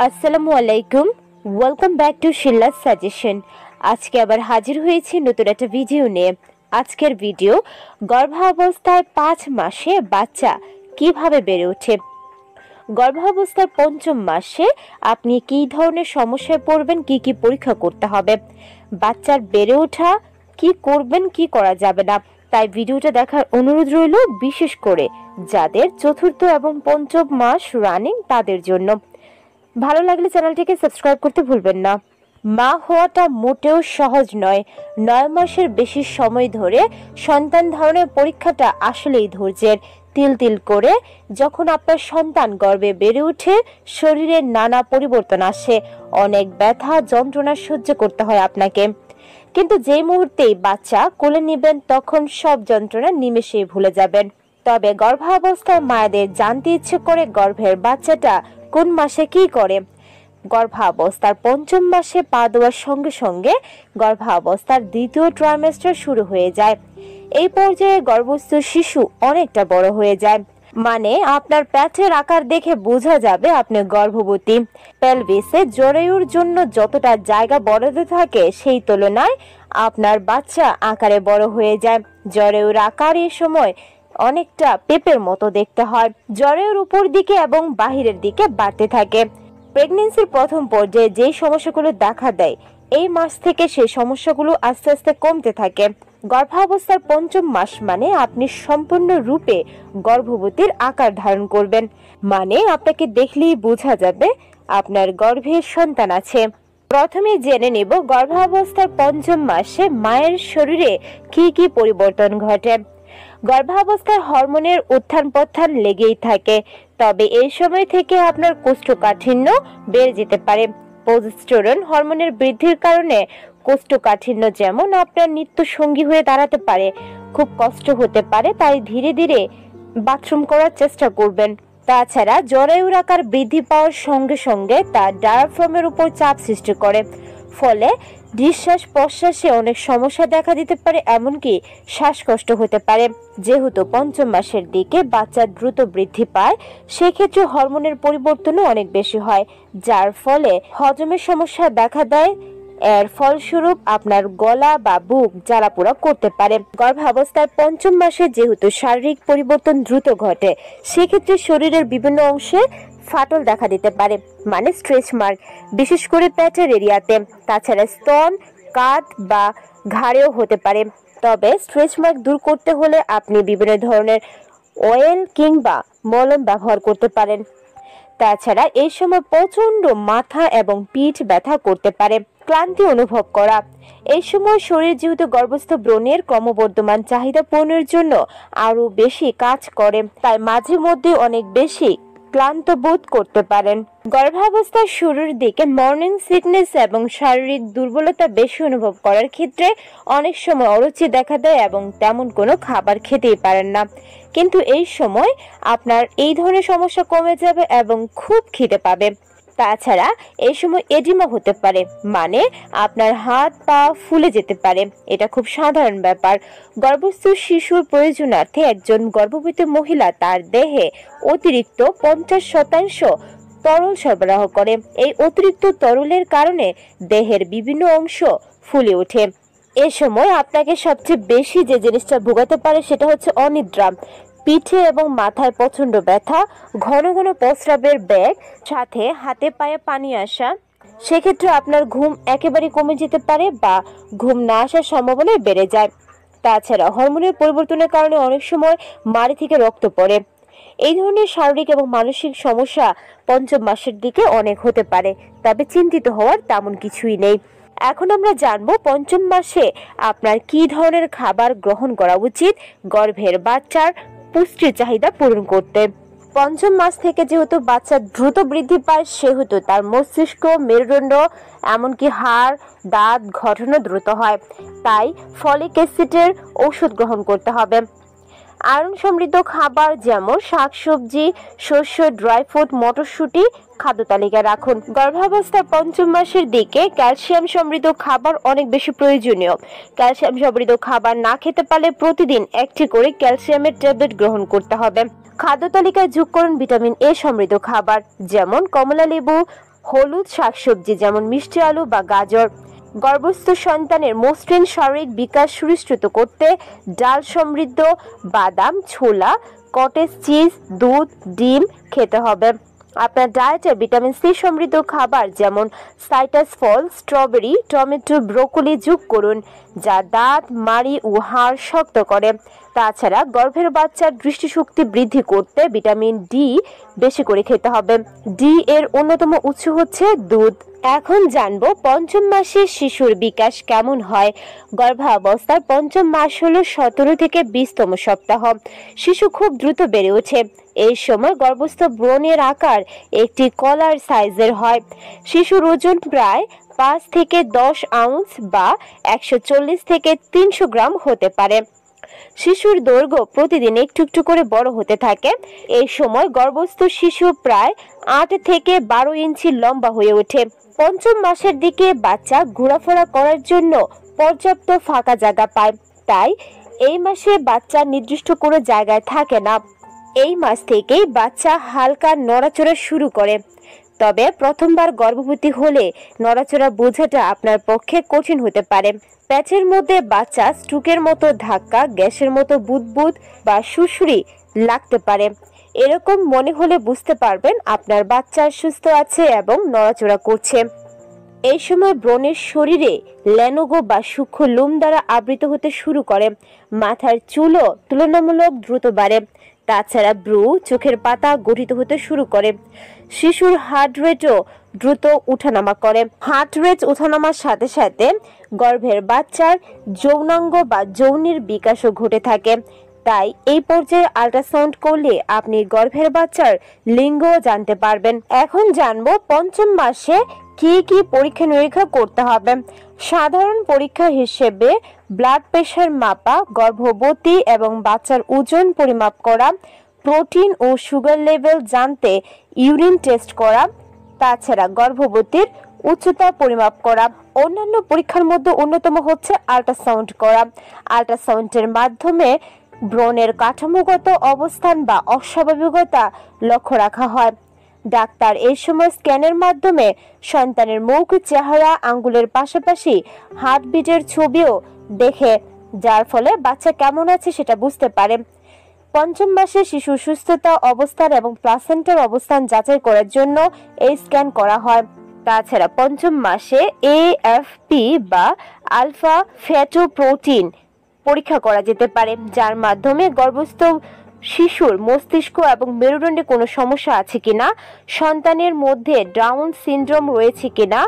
আসসালামু আলাইকুম। Welcome back to শিল্লাস সাজেশন। আজকে আবার হাজির হয়েছি নতুন একটা ভিডিও নিয়ে। আজকের ভিডিও গর্ভাবস্থায় 5 মাসে বাচ্চা কিভাবে বেড়ে ওঠে। গর্ভাবস্থার 5ম মাসে আপনি কী ধরনের সমস্যায় পড়বেন, কি কি পরীক্ষা করতে হবে, বাচ্চার বেড়ে ওঠা কি করবেন, কি করা যাবে না। তাই ভিডিওটা দেখার অনুরোধ রইল, বিশেষ করে যাদের 4র্থ এবং 5ম মাস রানিং তাদের জন্য। ভালো লাগলে চ্যানেলটিকে সাবস্ক্রাইব করতে ভুলবেন না। মা হওয়াটা মোটেও সহজ নয়। 9 মাসের বেশি সময় ধরে সন্তান ধারণের পরীক্ষাটা আসলেই ধৈর্যের। তিল তিল করে যখন আপনার সন্তান গর্ভে বেড়ে ওঠে, শরীরে নানা পরিবর্তন আসে, অনেক ব্যথা যন্ত্রণা সহ্য করতে হয় আপনাকে। কিন্তু যেই মুহূর্তেই বাচ্চা কোলে নেবেন, তখন সব যন্ত্রণা নিমেষেই ভুলে যাবেন। তবে গর্ভাবস্থায় মায়েদের জানতে ইচ্ছে করে গর্ভের বাচ্চাটা কোন মাসে কি করে। গর্ভাবস্থার 5ম মাসে পা দেওয়ার সঙ্গে সঙ্গে গর্ভাবস্থার 2য় ট্রাইমেস্টার শুরু হয়ে যায়। এই পর্যায়ে গর্ভস্থ শিশু অনেকটা বড় হয়ে যায়, মানে আপনার পেটের আকার দেখে বোঝা যাবে আপনি গর্ভবতী। পেলভিসে জরায়ুর জন্য যতটা জায়গা বরাদ্দ থাকে, সেই তুলনায় আপনার বাচ্চা আকারে বড় হয়ে যায়। জরায়ুর আকার এই সময় অনেকটা পেঁপের মতো দেখতে হয়। জরায়ুর উপর দিকে এবং বাহিরের দিকে বাড়তে থাকে। প্রেগন্যান্সির প্রথম পর্যায়ে যেই সমস্যাগুলো দেখা দেয়, এই মাস থেকে সেই সমস্যাগুলো আস্তে আস্তে কমতে থাকে। গর্ভাবস্থার 5ম মাস মানে আপনি সম্পূর্ণ রূপে গর্ভবতীর আকার ধারণ করবেন, মানে আপনাকে দেখলেই বোঝা যাবে আপনার গর্ভে সন্তান আছে। প্রথমে জেনে নেব গর্ভাবস্থার 5ম মাসে মায়ের শরীরে কি কি পরিবর্তন ঘটে। গর্ভাবস্থায় হরমোনের উত্থান পত্থান লেগেই থাকে, তবে এই সময় থেকে আপনার কোষ্ঠকাঠিন্য বেড়ে যেতে পারে। প্রোজেস্টেরন হরমোনের বৃদ্ধির কারণে কোষ্ঠকাঠিন্য যেমন আপনার নিত্য সঙ্গী হয়ে দাঁড়াতে পারে, খুব কষ্ট হতে পারে, তাই ধীরে ধীরে বাথরুম করার চেষ্টা করবেন। তাছাড়া জরায়ুর আকার বৃদ্ধি পাওয়ার সঙ্গে সঙ্গে তা ডায়াফ্রামের উপর চাপ সৃষ্টি করে, ফলে নিঃশ্বাস প্রশ্বাসে অনেক সমস্যা দেখা দিতে পারে, এমনকি শ্বাসকষ্ট হতে পারে। যেহেতু 5ম মাসের দিকে বাচ্চা দ্রুত বৃদ্ধি পায়, সেক্ষেত্রে হরমোনের পরিবর্তনও অনেক বেশি হয়, যার ফলে হজমের সমস্যা দেখা দেয়। এর ফলস্বরূপ আপনার গলা বা বুক জ্বালাপোড়া করতে পারে। গর্ভাবস্থার 5ম মাসে যেহেতু শারীরিক পরিবর্তন দ্রুত ঘটে, সেক্ষেত্রে শরীরের বিভিন্ন অংশে ফাটল দেখা দিতে পারে, মানে স্ট্রেচ মার্ক, বিশেষ করে পেটের এরিয়াতে। তাছাড়া স্তন, কাঁধ বা ঘাড়েও হতে পারে। তবে স্ট্রেচ মার্ক দূর করতে হলে আপনি বিভিন্ন ধরনের অয়েল কিংবা মলম ব্যবহার করতে পারেন। তাছাড়া এই সময় প্রচন্ড মাথা এবং পিঠ ব্যথা করতে পারে, ক্লান্তি অনুভব করা। এই সময় শরীর যেহেতু গর্ভস্থ ব্রণের ক্রমবর্ধমান চাহিদা পূরণের জন্য আরো বেশি কাজ করে, তাই মাঝে মধ্যে অনেক বেশি ক্লান্ত বোধ করতে পারেন। গর্ভাবস্থার শুরুর দিকে মর্নিং সিকনেস এবং শারীরিক দুর্বলতা বেশি অনুভব করার ক্ষেত্রে অনেক সময় অরুচি দেখা দেয় এবং তেমন কোনো খাবার খেতেই পারেন না। কিন্তু এই সময় আপনার এই ধরনের সমস্যা কমে যাবে এবং খুব খিদে পাবে। তাছাড়া এই সময় এডিমা হতে পারে, মানে আপনার হাত পা ফুলে যেতে পারে। এটা খুব সাধারণ ব্যাপার। গর্ভস্থ শিশুর প্রয়োজনার্থে একজন গর্ভবতী মহিলা তার দেহে অতিরিক্ত 50% তরল সরবরাহ করে। এই অতিরিক্ত তরলের কারণে দেহের বিভিন্ন অংশ ফুলে ওঠে। এ সময় আপনাকে সবচেয়ে বেশি যে জিনিসটা ভোগাতে পারে সেটা হচ্ছে অনিদ্রা, পিঠে এবং মাথায় প্রচন্ড ব্যথা, ঘন ঘন প্রস্রাবের ব্যাগ, সাথে হাতে পায়ে পানি আসা। সেক্ষেত্রে আপনার ঘুম একেবারে কমে যেতে পারে বা ঘুম না আসার সম্ভাবনা বেড়ে যায়। তাছাড়া হরমোনের পরিবর্তনের কারণে অনেক সময় মাড়ি থেকে রক্ত পড়ে। এই ধরনের শারীরিক এবং মানসিক সমস্যা 5ম মাসের দিকে অনেক হতে পারে, তবে চিন্তিত হওয়ার তেমন কিছুই নেই। এখন আমরা জানবো 5ম মাসে আপনার কি ধরনের খাবার গ্রহণ করা উচিত গর্ভের বাচ্চার পুষ্টির চাহিদা পূরণ করতে। 5ম মাস থেকে যেহেতু বাচ্চা দ্রুত বৃদ্ধি পায়, সেহেতু তার মস্তিষ্ক, মেরুদণ্ড, এমনকি হাড়, দাঁত গঠনও দ্রুত হয়, তাই ফলিক অ্যাসিডের ওষুধ গ্রহণ করতে হবে। আয়রন সমৃদ্ধ খাবার যেমন শাকসবজি, শস্য, ড্রাই ফ্রুট, মটরশুঁটি খাদ্য তালিকায় রাখুন। গর্ভাবস্থার 5ম মাসের দিকে ক্যালসিয়াম সমৃদ্ধ খাবার অনেক বেশি প্রয়োজনীয়। ক্যালসিয়াম সমৃদ্ধ খাবার না খেতে পারলে প্রতিদিন 1টি করে ক্যালসিয়ামের ট্যাবলেট গ্রহণ করতে হবে। খাদ্য তালিকায় যোগ করুন ভিটামিন এ সমৃদ্ধ খাবার, যেমন কমলা লেবু, হলুদ শাকসবজি যেমন মিষ্টি আলু বা গাজর। গর্ভস্থ সন্তানের মসৃণ শারীরিক বিকাশ সুনিশ্চিত করতে ডাল সমৃদ্ধ বাদাম, ছোলা, কটেজ চিজ, দুধ, ডিম খেতে হবে। আপনার ডায়েটে ভিটামিন সি সমৃদ্ধ খাবার যেমন সাইট্রাস ফল, স্ট্রবেরি, টমেটো, ব্রোকলি যোগ করুন, যা দাঁত, মাড়ি ও হাড় শক্ত করে। তাছাড়া গর্ভের বাচ্চার দৃষ্টিশক্তি বৃদ্ধি করতে ভিটামিন ডি বেশি করে খেতে হবে। ডি এর অন্যতম উৎস হচ্ছে দুধ। এখন জানবো পঞ্চম মাসে শিশুর বিকাশ কেমন হয়। গর্ভাবস্থার পঞ্চম মাস হলো 17 থেকে 20তম সপ্তাহ। শিশু খুব দ্রুত বেড়ে ওঠে। এই সময় গর্ভস্থ ভ্রূণের আকার একটি কলার সাইজের হয়। শিশুর ওজন প্রায় 5 থেকে 10 আউন্স বা 140 থেকে 300 গ্রাম হতে পারে। শিশুর দৈর্ঘ্য প্রতিদিন একটু একটু করে বড় হতে থাকে। এই সময় গর্ভস্থ শিশু প্রায় 8 থেকে 12 ইঞ্চি লম্বা হয়ে ওঠে। পঞ্চম মাসের দিকে বাচ্চা ঘোরাফেরা করার জন্য পর্যাপ্ত ফাঁকা জায়গা পায়, তাই এই মাসে বাচ্চা নির্দিষ্ট কোনো জায়গায় থাকে না। এই মাস থেকেই বাচ্চা হালকা নড়াচড়া শুরু করে। তবে প্রথমবার গর্ভবতী হলে নড়াচড়া বোঝাটা আপনার পক্ষে কঠিন হতে পারে। প্যাচের মধ্যে বাচ্চা স্ট্রোকের মতো ধাক্কা, গ্যাসের মতো বুদবুদ বা সুড়সুড়ি লাগতে পারে। এরকম মনে হলে বুঝতে পারবেন আপনার বাচ্চা সুস্থ আছে এবং নড়াচড়া করছে। এই সময় ব্রণের শরীরে ল্যানোগো বা সূক্ষ্ম লোম দ্বারা আবৃত হতে শুরু করে। মাথার চুলও তুলনামূলক দ্রুত বাড়ে। তাছাড়া ব্রু, চোখের পাতা গঠিত হতে শুরু করে। শিশুর হার্ট রেটও দ্রুত উঠানামা করে। হার্ট রেট ওঠানামার সাথে সাথে গর্ভের বাচ্চার যৌনাঙ্গ বা যৌনির বিকাশও ঘটে থাকে। তাই এই পর্যায়ে আল্ট্রাসাউন্ড করলে আপনি গর্ভের বাচ্চার লিঙ্গ জানতে পারবেন। এখন জানবো পঞ্চম মাসে কি কি পরীক্ষা নিরীক্ষা করতে হবে। সাধারণ পরীক্ষা হিসেবে ব্লাড প্রেশার মাপা, গর্ভবতী এবং বাচ্চার ওজন পরিমাপ করা, প্রোটিন ও সুগার লেভেল জানতে ইউরিন টেস্ট করা, তাছাড়া গর্ভবতীর উচ্চতা পরিমাপ করা। অন্যান্য পরীক্ষার মধ্যে অন্যতম হচ্ছে আল্ট্রাসাউন্ড করা। আল্ট্রাসাউন্ডের মাধ্যমে ব্রণের কাঠামোগত অবস্থান বা অস্বাভাবিকতা লক্ষ্য রাখা হয়। ডাক্তার এই সময় স্ক্যানের মাধ্যমে সন্তানের মুখ, চেহারা, আঙ্গুলের পাশাপাশি হার্টবিটের ছবিও দেখে, যার ফলে বাচ্চা কেমন আছে সেটা বুঝতে পারে। পঞ্চম মাসে শিশুর সুস্থতা অবস্থান এবং প্লাসেন্টার অবস্থান যাচাই করার জন্য এই স্ক্যান করা হয়। তাছাড়া পঞ্চম মাসে AFP বা আলফা ফ্যাটোপ্রোটিন পরীক্ষা করা যেতে পারে, যার মাধ্যমে গর্ভস্থ শিশুর মস্তিষ্ক এবং মেরুদণ্ডে কোনো সমস্যা আছে কিনা, সন্তানের মধ্যে ডাউন সিনড্রোম রয়েছে কিনা,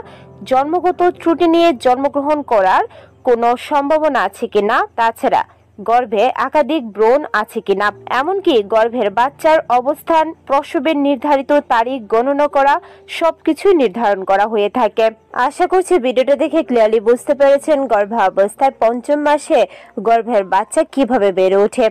জন্মগত ত্রুটি নিয়ে জন্মগ্রহণ করার কোনো সম্ভাবনা আছে কিনা, তাছাড়া গর্ভে একাধিক ব্রণ আছে কিনা, এমনকি গর্ভের বাচ্চার অবস্থান, প্রসবের নির্ধারিত তারিখ গণনা করা সবকিছু নির্ধারণ করা হয়ে থাকে। আশা করছি ভিডিওটা দেখে ক্লিয়ারলি বুঝতে পেরেছেন গর্ভাবস্থায় পঞ্চম মাসে গর্ভের বাচ্চা কিভাবে বেড়ে ওঠে।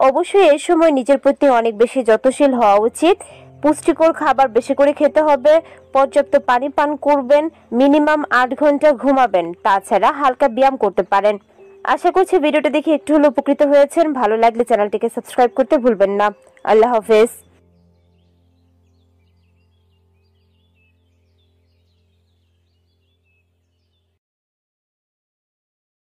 অবশ্যই এই সময় নিজের প্রতি অনেক বেশি যত্নশীল হওয়া উচিত। পুষ্টিকর খাবার বেশি করে খেতে হবে, পর্যাপ্ত পানি পান করবেন, মিনিমাম 8 ঘন্টা ঘুমাবেন, তাছাড়া হালকা ব্যায়াম করতে পারেন। আশা করছি ভিডিওটা দেখে একটু হলেও উপকৃত হয়েছেন। ভালো লাগলে চ্যানেলটিকে সাবস্ক্রাইব করতে ভুলবেন না। আল্লাহ হাফেজ।